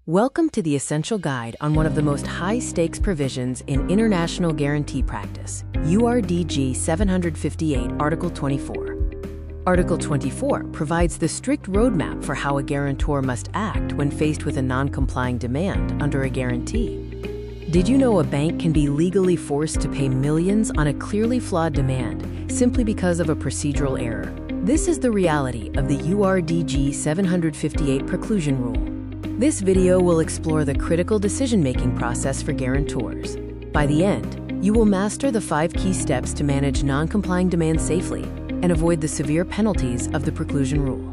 Welcome to the Essential Guide on one of the most high-stakes provisions in international guarantee practice, URDG 758, Article 24. Article 24 provides the strict roadmap for how a guarantor must act when faced with a non-complying demand under a guarantee. Did you know a bank can be legally forced to pay millions on a clearly flawed demand simply because of a procedural error? This is the reality of the URDG 758 Preclusion Rule. This video will explore the critical decision-making process for guarantors. By the end, you will master the 5 key steps to manage non-complying demands safely and avoid the severe penalties of the Preclusion Rule.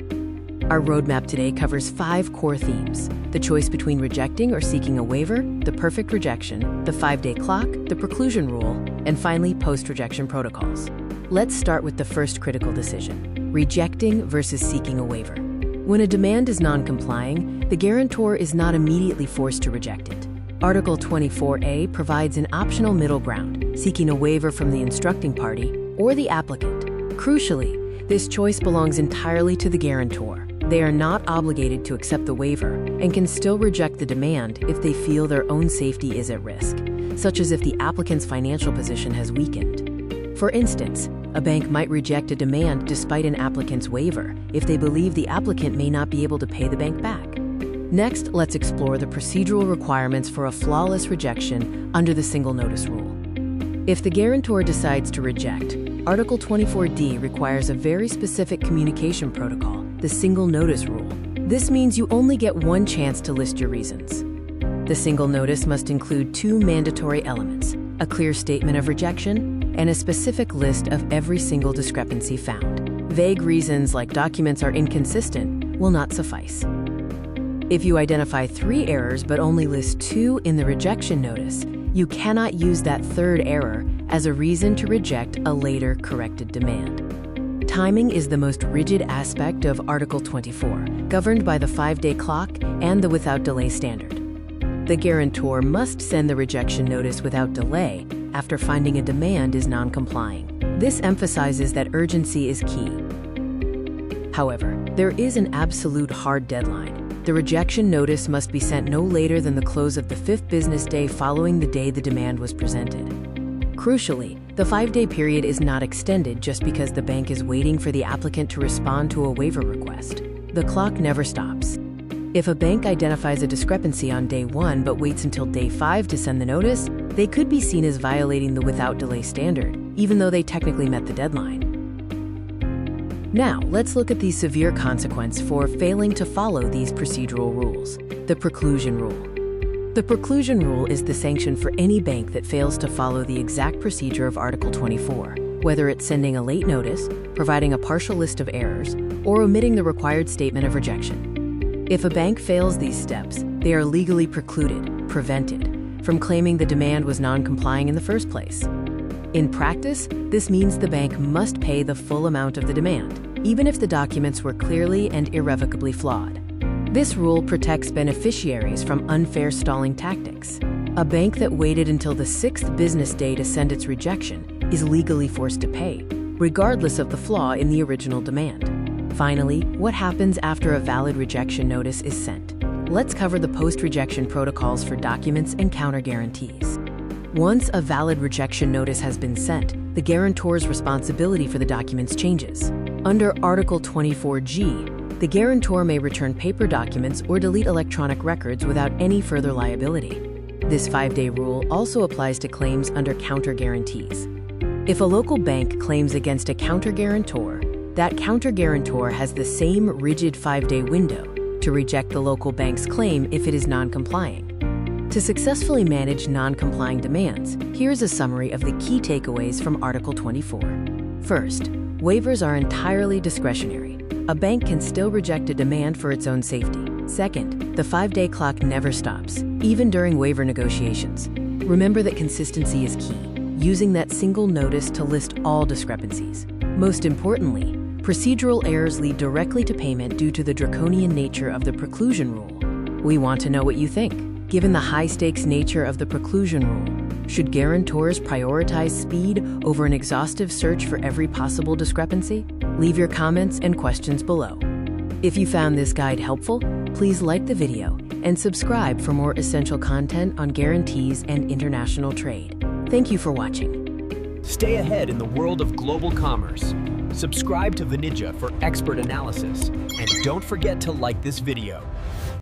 Our roadmap today covers 5 core themes: the choice between rejecting or seeking a waiver, the perfect rejection, the 5-day clock, the Preclusion Rule, and finally, post-rejection protocols. Let's start with the first critical decision: rejecting versus seeking a waiver. When a demand is non-complying, the guarantor is not immediately forced to reject it. Article 24A provides an optional middle ground, seeking a waiver from the instructing party or the applicant. Crucially, this choice belongs entirely to the guarantor. They are not obligated to accept the waiver and can still reject the demand if they feel their own safety is at risk, such as if the applicant's financial position has weakened. For instance, a bank might reject a demand despite an applicant's waiver if they believe the applicant may not be able to pay the bank back. Next, let's explore the procedural requirements for a flawless rejection under the single notice rule. If the guarantor decides to reject, Article 24D requires a very specific communication protocol, the single notice rule. This means you only get one chance to list your reasons. The single notice must include 2 mandatory elements: a clear statement of rejection and a specific list of every single discrepancy found. Vague reasons like documents are inconsistent will not suffice. If you identify 3 errors but only list 2 in the rejection notice, you cannot use that 3rd error as a reason to reject a later corrected demand. Timing is the most rigid aspect of Article 24, governed by the 5-day clock and the without delay standard. The guarantor must send the rejection notice without delay after finding a demand is non-complying. This emphasizes that urgency is key. However, there is an absolute hard deadline. The rejection notice must be sent no later than the close of the 5th business day following the day the demand was presented. Crucially, the 5-day period is not extended just because the bank is waiting for the applicant to respond to a waiver request. The clock never stops. If a bank identifies a discrepancy on day 1 but waits until day 5 to send the notice, they could be seen as violating the without delay standard, even though they technically met the deadline. Now, let's look at the severe consequence for failing to follow these procedural rules: the Preclusion Rule. The Preclusion Rule is the sanction for any bank that fails to follow the exact procedure of Article 24, whether it's sending a late notice, providing a partial list of errors, or omitting the required statement of rejection. If a bank fails these steps, they are legally prevented from claiming the demand was non-complying in the first place. In practice, this means the bank must pay the full amount of the demand, even if the documents were clearly and irrevocably flawed. This rule protects beneficiaries from unfair stalling tactics. A bank that waited until the 6th business day to send its rejection is legally forced to pay, regardless of the flaw in the original demand. Finally, what happens after a valid rejection notice is sent? Let's cover the post-rejection protocols for documents and counter guarantees. Once a valid rejection notice has been sent, the guarantor's responsibility for the documents changes. Under Article 24G, the guarantor may return paper documents or delete electronic records without any further liability. This 5-day rule also applies to claims under counter guarantees. If a local bank claims against a counter guarantor, that counter guarantor has the same rigid 5-day window to reject the local bank's claim if it is non-complying. To successfully manage non-complying demands, here's a summary of the key takeaways from Article 24. First, waivers are entirely discretionary. A bank can still reject a demand for its own safety. Second, the 5-day clock never stops, even during waiver negotiations. Remember that consistency is key, using that single notice to list all discrepancies. Most importantly, procedural errors lead directly to payment due to the draconian nature of the Preclusion Rule. We want to know what you think. Given the high-stakes nature of the Preclusion Rule, should guarantors prioritize speed over an exhaustive search for every possible discrepancy? Leave your comments and questions below. If you found this guide helpful, please like the video and subscribe for more essential content on guarantees and international trade. Thank you for watching. Stay ahead in the world of global commerce. Subscribe to Vanijja for expert analysis, and don't forget to like this video.